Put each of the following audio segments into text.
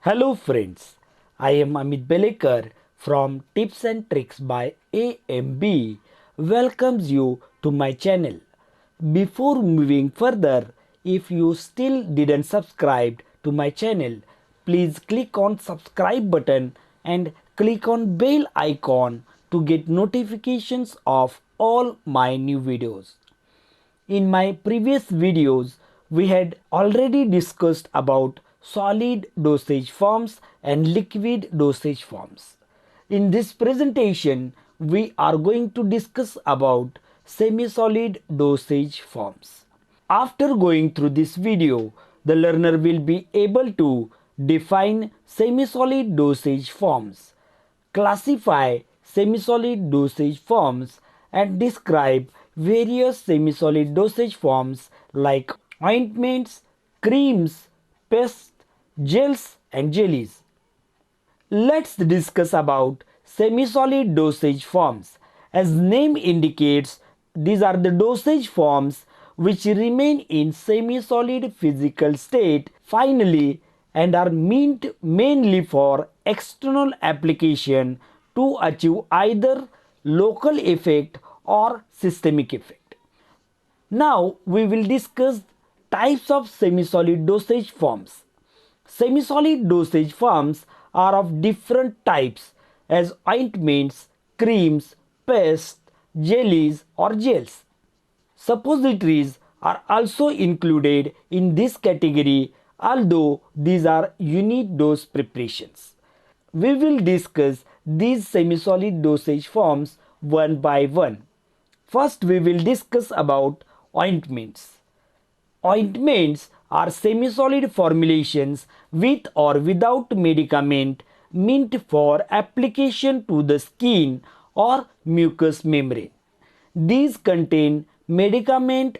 Hello friends, I am Amit Belekar from Tips and Tricks by AMB welcomes you to my channel. Before moving further, if you still didn't subscribe to my channel, please click on subscribe button and click on bell icon to get notifications of all my new videos. In my previous videos, we had already discussed about solid dosage forms and liquid dosage forms. In this presentation, we are going to discuss about semi-solid dosage forms. After going through this video, the learner will be able to define semi-solid dosage forms, classify semi-solid dosage forms, and describe various semi-solid dosage forms like ointments, creams, pastes, gels and jellies. Let's discuss about semi-solid dosage forms. As name indicates, these are the dosage forms which remain in semi-solid physical state finally and are meant mainly for external application to achieve either local effect or systemic effect. Now we will discuss types of semi-solid dosage forms. Semi-solid dosage forms are of different types as ointments, creams, pastes, jellies or gels. Suppositories are also included in this category, although these are unit dose preparations. We will discuss these semi-solid dosage forms one by one. First we will discuss about ointments. Ointments are semi-solid formulations with or without medicament meant for application to the skin or mucous membrane. These contain medicament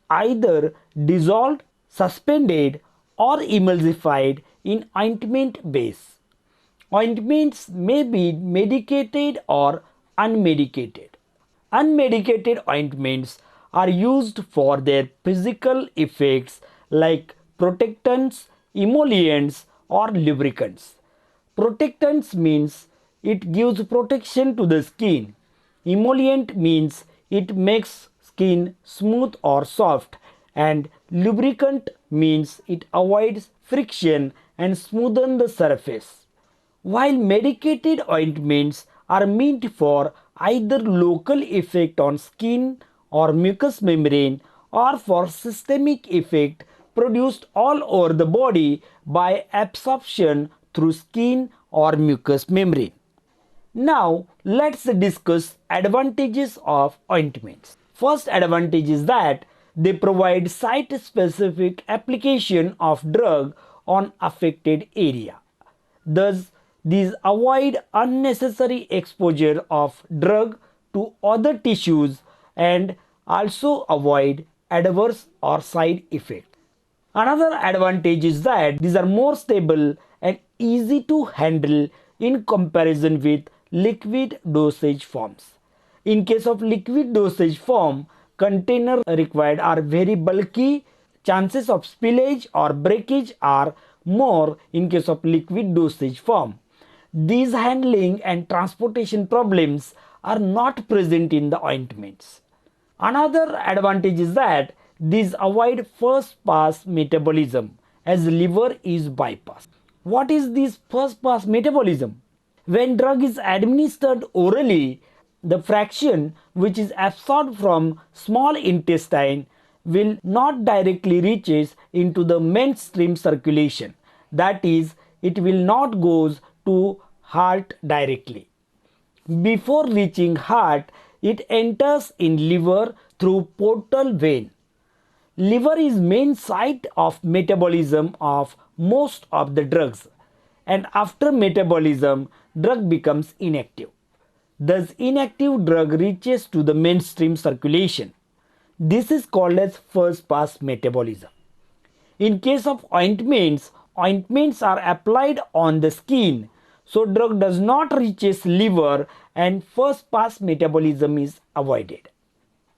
either dissolved, suspended or emulsified in ointment base. Ointments may be medicated or unmedicated. Unmedicated ointments are used for their physical effects like protectants, emollients or lubricants. Protectants means it gives protection to the skin. Emollient means it makes skin smooth or soft, and lubricant means it avoids friction and smoothens the surface. While medicated ointments are meant for either local effect on skin or mucous membrane or for systemic effect produced all over the body by absorption through skin or mucous membrane. Now let's discuss advantages of ointments. First advantage is that they provide site-specific application of drug on affected area. Thus, these avoid unnecessary exposure of drug to other tissues and also avoid adverse or side effects. Another advantage is that these are more stable and easy to handle in comparison with liquid dosage forms. In case of liquid dosage form, container required are very bulky. Chances of spillage or breakage are more in case of liquid dosage form. These handling and transportation problems are not present in the ointments. Another advantage is that these avoid first pass metabolism as liver is bypassed. What is this first pass metabolism? When drug is administered orally, the fraction which is absorbed from small intestine will not directly reaches into the mainstream circulation. That is, it will not goes to heart directly. Before reaching heart, it enters in liver through portal vein. Liver is main site of metabolism of most of the drugs, and after metabolism drug becomes inactive. Thus inactive drug reaches to the mainstream circulation. This is called as first pass metabolism. In case of ointments, ointments are applied on the skin, so drug does not reaches liver and first pass metabolism is avoided.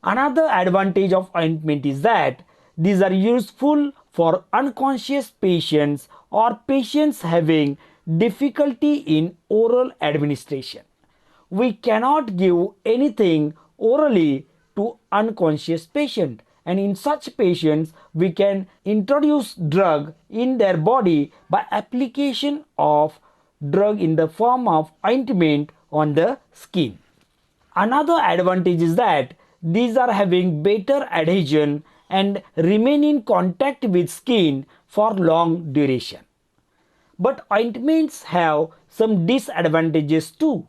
Another advantage of ointment is that These are useful for unconscious patients or patients having difficulty in oral administration. We cannot give anything orally to unconscious patient, and in such patients we can introduce drug in their body by application of drug in the form of ointment on the skin. Another advantage is that these are having better adhesion and remain in contact with skin for long duration. But ointments have some disadvantages too.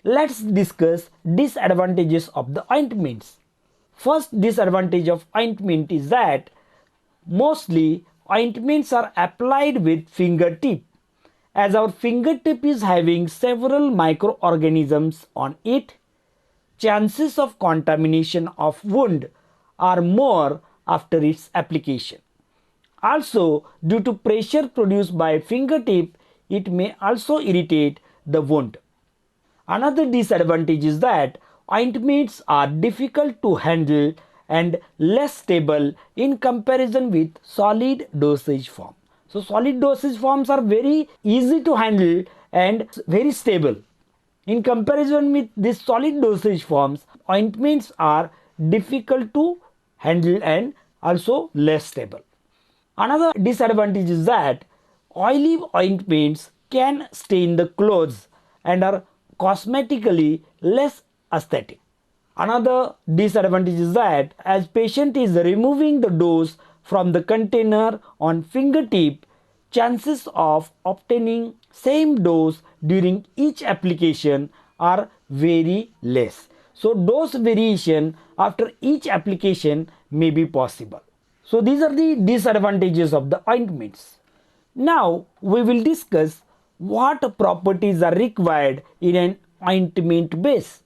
Let's discuss disadvantages of the ointments. First disadvantage of ointment is that mostly ointments are applied with fingertip. As our fingertip is having several microorganisms on it, chances of contamination of wound are more after its application. Also, due to pressure produced by fingertip, it may also irritate the wound. Another disadvantage is that ointments are difficult to handle and less stable in comparison with solid dosage form. So solid dosage forms are very easy to handle and very stable. In comparison with these solid dosage forms, ointments are difficult to handle and also less stable. Another disadvantage is that oily ointments can stain the clothes and are cosmetically less aesthetic. Another disadvantage is that as patient is removing the dose from the container on fingertip, chances of obtaining same dose during each application are very less. So dose variation after each application may be possible. So these are the disadvantages of the ointments. Now we will discuss what properties are required in an ointment base.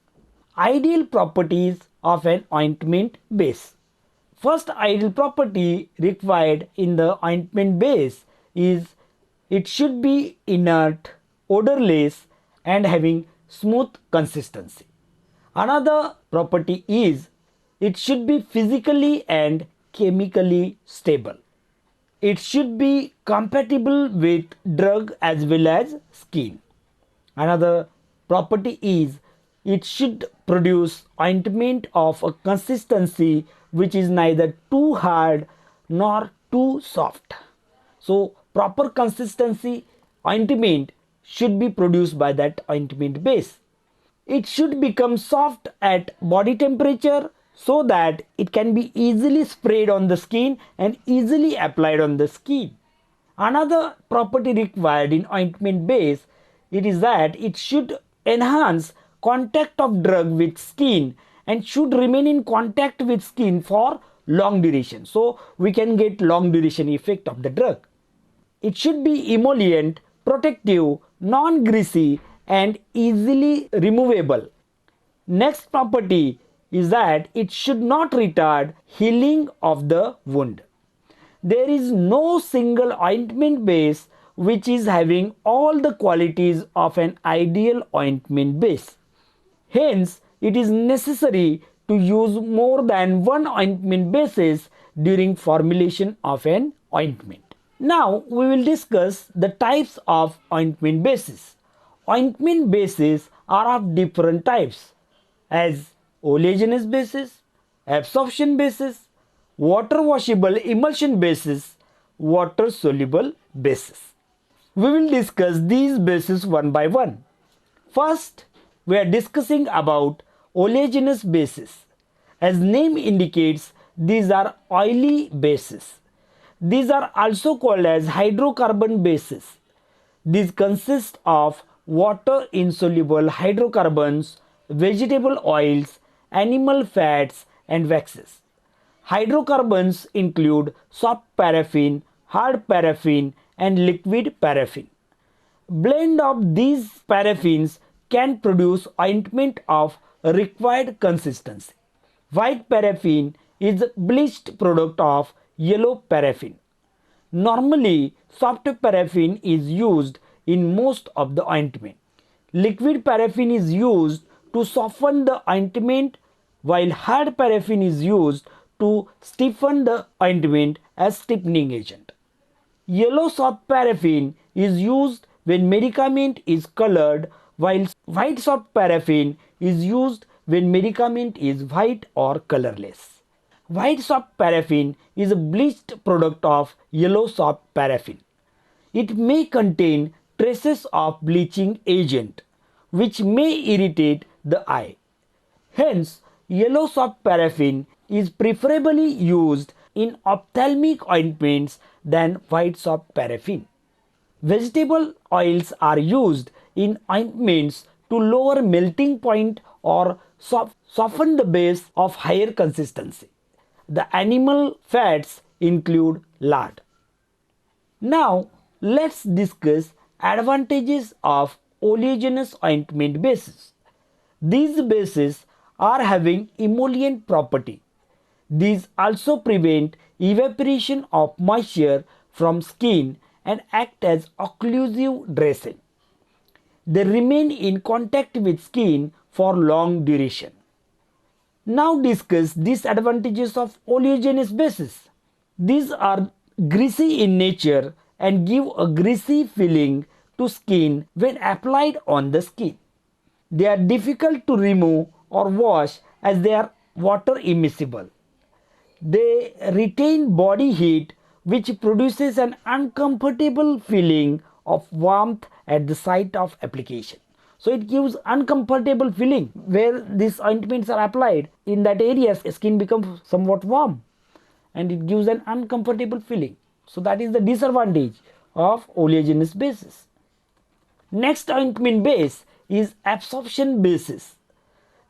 Ideal properties of an ointment base. First ideal property required in the ointment base is it should be inert, odorless and having smooth consistency. Another property is it should be physically and chemically stable. It should be compatible with drug as well as skin. Another property is it should produce ointment of a consistency which is neither too hard nor too soft. So proper consistency ointment should be produced by that ointment base. It should become soft at body temperature so that it can be easily sprayed on the skin and easily applied on the skin. Another property required in ointment base it is that it should enhance contact of drug with skin and should remain in contact with skin for long duration. So we can get long duration effect of the drug. It should be emollient, protective, non-greasy and easily removable. Next property is that it should not retard healing of the wound. There is no single ointment base which is having all the qualities of an ideal ointment base. Hence, it is necessary to use more than one ointment bases during formulation of an ointment. Now, we will discuss the types of ointment bases. Ointment bases are of different types as oleaginous bases, absorption bases, water-washable emulsion bases, water-soluble bases. We will discuss these bases one by one. First, we are discussing about oleaginous bases. As name indicates, these are oily bases. These are also called as hydrocarbon bases. These consist of water-insoluble hydrocarbons, vegetable oils, animal fats and waxes. Hydrocarbons include soft paraffin, hard paraffin and liquid paraffin. Blend of these paraffins can produce ointment of required consistency. White paraffin is bleached product of yellow paraffin. Normally, soft paraffin is used in most of the ointment. Liquid paraffin is used to soften the ointment while hard paraffin is used to stiffen the ointment as stiffening agent. Yellow soft paraffin is used when medicament is colored, while white soft paraffin is used when medicament is white or colorless. White soft paraffin is a bleached product of yellow soft paraffin. It may contain traces of bleaching agent, which may irritate the eye. Hence, yellow soft paraffin is preferably used in ophthalmic ointments than white soft paraffin. Vegetable oils are used in ointments to lower melting point or soften the base of higher consistency. The animal fats include lard. Now let's discuss advantages of oleaginous ointment bases. These bases are having emollient property. These also prevent evaporation of moisture from skin and act as occlusive dressing. They remain in contact with skin for long duration. Now discuss disadvantages of oleaginous bases. These are greasy in nature and give a greasy feeling to skin when applied on the skin. They are difficult to remove or wash as they are water immiscible. They retain body heat, which produces an uncomfortable feeling of warmth at the site of application. So it gives uncomfortable feeling where these ointments are applied. In that area, skin becomes somewhat warm and it gives an uncomfortable feeling. So that is the disadvantage of oleaginous bases. Next ointment base is absorption bases.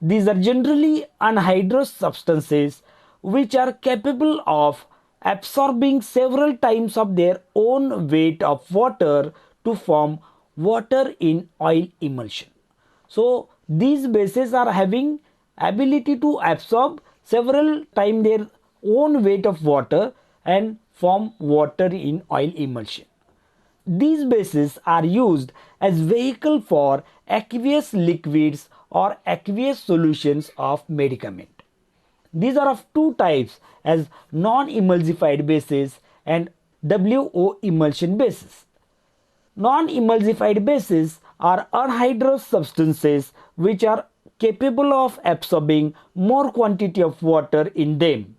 These are generally anhydrous substances which are capable of absorbing several times of their own weight of water to form water in oil emulsion. So these bases are having ability to absorb several times their own weight of water and form water in oil emulsion. These bases are used as vehicle for aqueous liquids or aqueous solutions of medicament. These are of two types as non-emulsified bases and WO emulsion bases. Non-emulsified bases are anhydrous substances which are capable of absorbing more quantity of water in them.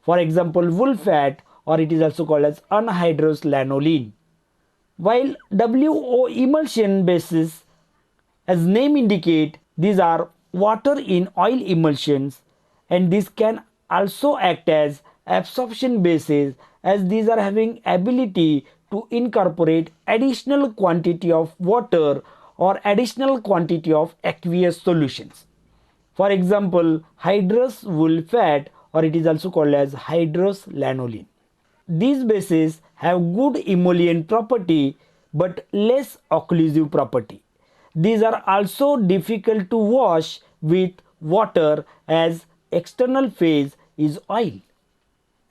For example, wool fat, or it is also called as anhydrous lanolin. While WO emulsion bases, as name indicate, these are water in oil emulsions, and this can also act as absorption bases as these are having ability to incorporate additional quantity of water or additional quantity of aqueous solutions. For example, hydrous wool fat, or it is also called as hydrous lanolin. These bases have good emollient property but less occlusive property. These are also difficult to wash with water as external phase is oil.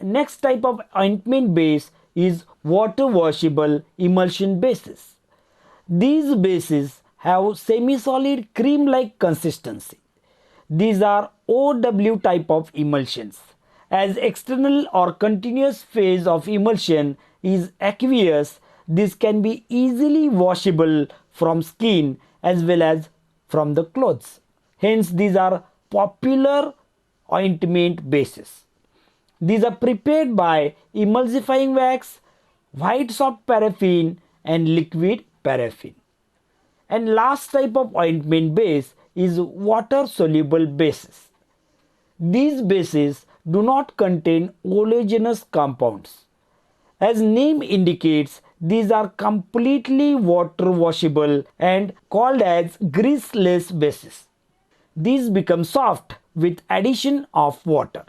Next type of ointment base is water-washable emulsion bases. These bases have semi-solid cream-like consistency. These are OW type of emulsions. As external or continuous phase of emulsion is aqueous, this can be easily washable from skin as well as from the clothes. Hence, these are popular ointment bases. These are prepared by emulsifying wax, white soft paraffin and liquid paraffin. And last type of ointment base is water-soluble bases. These bases do not contain oleaginous compounds. As name indicates, these are completely water-washable and called as greaseless bases. These become soft with addition of water.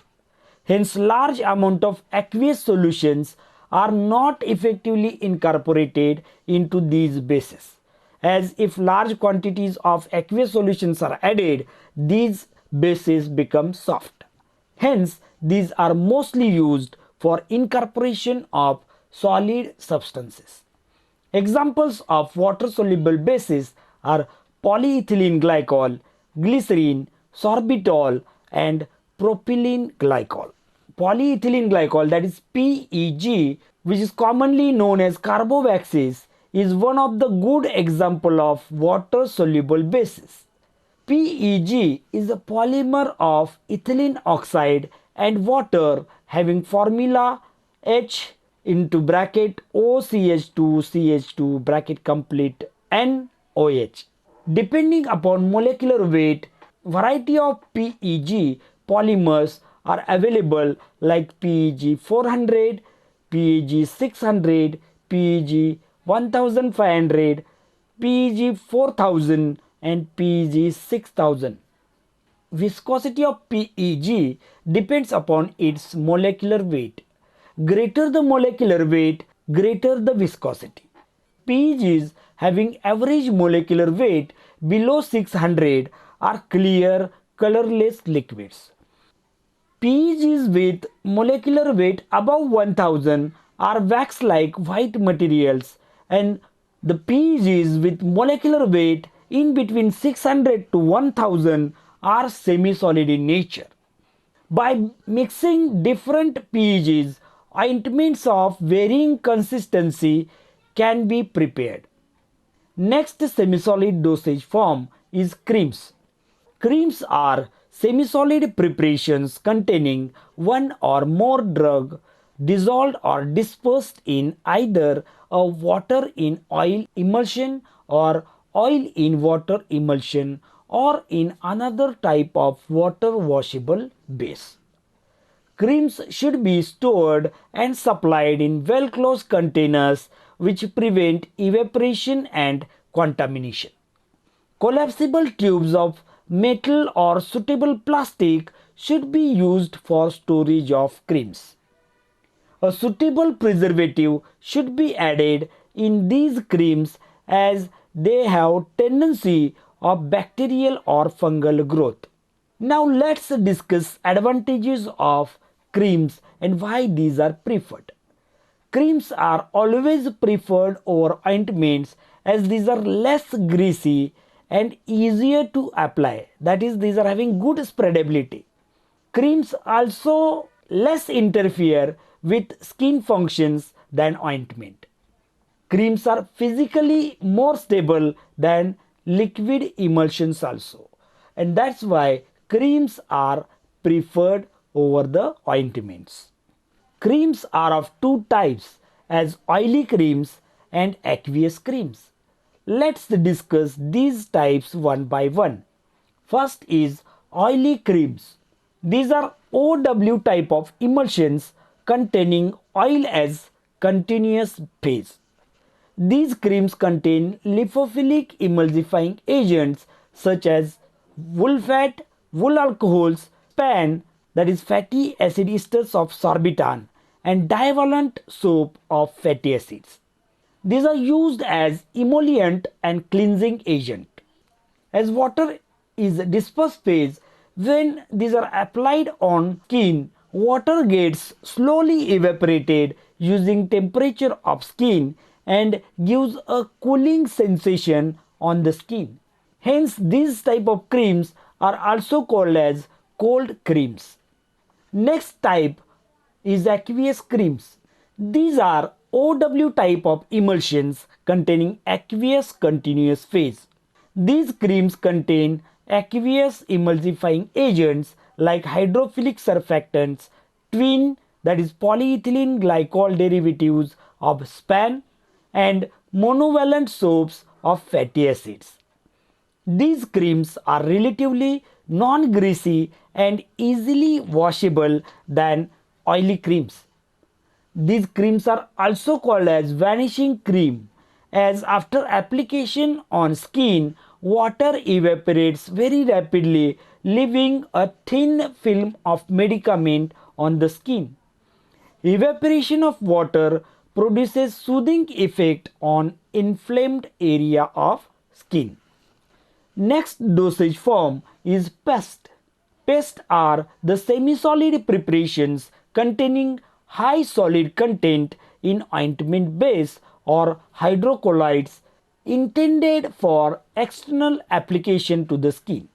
Hence, large amount of aqueous solutions are not effectively incorporated into these bases. As if large quantities of aqueous solutions are added, these bases become soft. Hence, these are mostly used for incorporation of solid substances. Examples of water-soluble bases are polyethylene glycol, glycerin, sorbitol and propylene glycol. polyethylene glycol, that is PEG, which is commonly known as carboxyls, is one of the good example of water-soluble bases. PEG is a polymer of ethylene oxide and water having formula H into bracket OCH2CH2 bracket complete NOH. Depending upon molecular weight, variety of PEG polymers are available like PEG 400, PEG 600, PEG 1500, PEG 4000 and PEG 6000. Viscosity of PEG depends upon its molecular weight. Greater the molecular weight, greater the viscosity. PEGs having average molecular weight below 600 are clear, colorless liquids. PEGs with molecular weight above 1000 are wax-like white materials, and the PEGs with molecular weight in between 600 to 1000 are semi-solid in nature. By mixing different PEGs, ointments of varying consistency can be prepared. Next semisolid dosage form is creams. Creams are semisolid preparations containing one or more drug dissolved or dispersed in either a water in oil emulsion or oil in water emulsion or in another type of water washable base. Creams should be stored and supplied in well closed containers which prevent evaporation and contamination. Collapsible tubes of metal or suitable plastic should be used for storage of creams. A suitable preservative should be added in these creams as they have tendency of bacterial or fungal growth. Now let's discuss advantages of creams and why these are preferred. Creams are always preferred over ointments as these are less greasy and easier to apply. That is, these are having good spreadability. Creams also less interfere with skin functions than ointment. Creams are physically more stable than liquid emulsions also, and that's why creams are preferred over the ointments. Creams are of two types as oily creams and aqueous creams. Let's discuss these types one by one. First is oily creams. These are OW type of emulsions containing oil as continuous phase. These creams contain lipophilic emulsifying agents such as wool fat, wool alcohols, span, that is fatty acid esters of sorbitan, and divalent soap of fatty acids. These are used as emollient and cleansing agent. As water is dispersed phase, when these are applied on skin, water gets slowly evaporated using temperature of skin and gives a cooling sensation on the skin. Hence, these type of creams are also called as cold creams. Next type is aqueous creams. These are OW type of emulsions containing aqueous continuous phase. These creams contain aqueous emulsifying agents like hydrophilic surfactants, twin, that is polyethylene glycol derivatives of span, and monovalent soaps of fatty acids. These creams are relatively non-greasy and easily washable than oily creams. These creams are also called as vanishing cream as after application on skin, water evaporates very rapidly, leaving a thin film of medicament on the skin. Evaporation of water produces soothing effect on inflamed area of skin. Next dosage form is paste. Paste are the semi-solid preparations containing high solid content in ointment base or hydrocolloids intended for external application to the skin.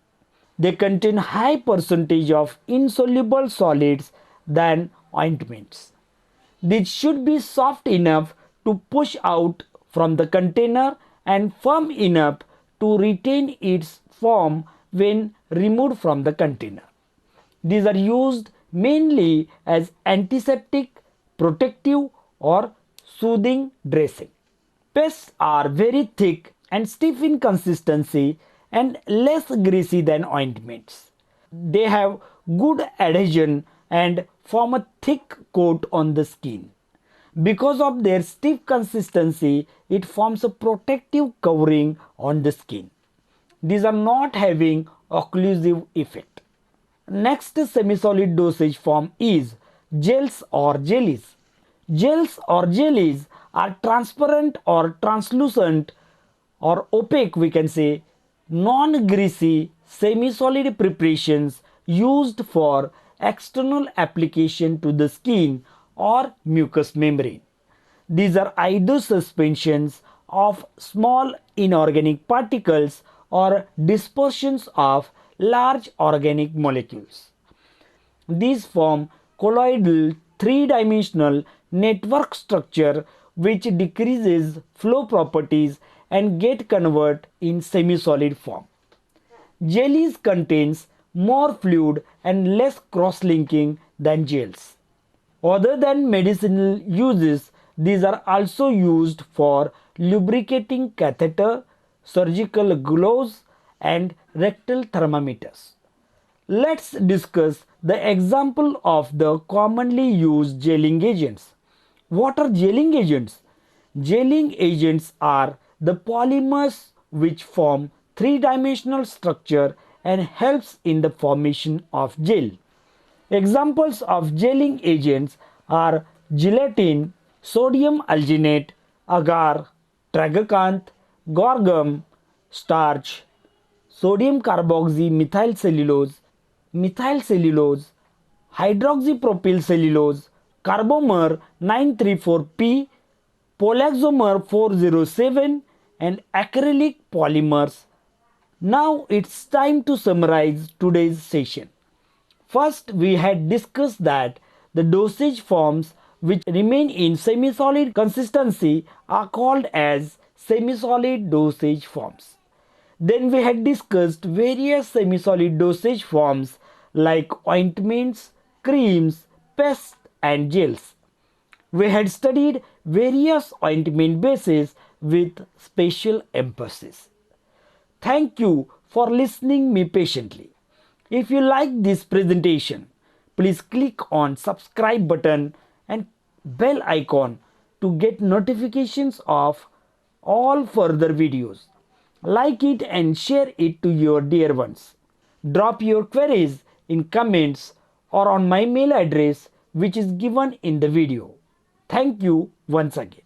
They contain high percentage of insoluble solids than ointments. These should be soft enough to push out from the container and firm enough to retain its form when removed from the container. These are used mainly as antiseptic, protective, or soothing dressing. Pastes are very thick and stiff in consistency and less greasy than ointments. They have good adhesion and form a thick coat on the skin. Because of their stiff consistency, it forms a protective covering on the skin. These are not having occlusive effect. Next semisolid dosage form is gels or jellies. Gels or jellies are transparent or translucent or opaque, we can say, non-greasy semi-solid preparations used for external application to the skin or mucous membrane. These are either suspensions of small inorganic particles or dispersions of large organic molecules. These form colloidal three-dimensional network structure which decreases flow properties and get converted in semi-solid form. Jellies contains more fluid and less cross-linking than gels. Other than medicinal uses, these are also used for lubricating catheter, surgical gloves, and rectal thermometers. Let's discuss the example of the commonly used gelling agents. What are gelling agents? Gelling agents are the polymers which form three-dimensional structure and helps in the formation of gel. Examples of gelling agents are gelatin, sodium alginate, agar, tragacanth, gorgum, starch, sodium methyl cellulose, hydroxypropyl cellulose, carbomer 934P, polaxomer 407, and acrylic polymers. Now it's time to summarize today's session. First, we had discussed that the dosage forms which remain in semi-solid consistency are called as semi-solid dosage forms. Then we had discussed various semi-solid dosage forms like ointments, creams, pastes and gels. We had studied various ointment bases with special emphasis. Thank you for listening me patiently. If you like this presentation, please click on subscribe button and bell icon to get notifications of all further videos. Like it and share it to your dear ones. Drop your queries in comments or on my mail address which is given in the video. Thank you once again.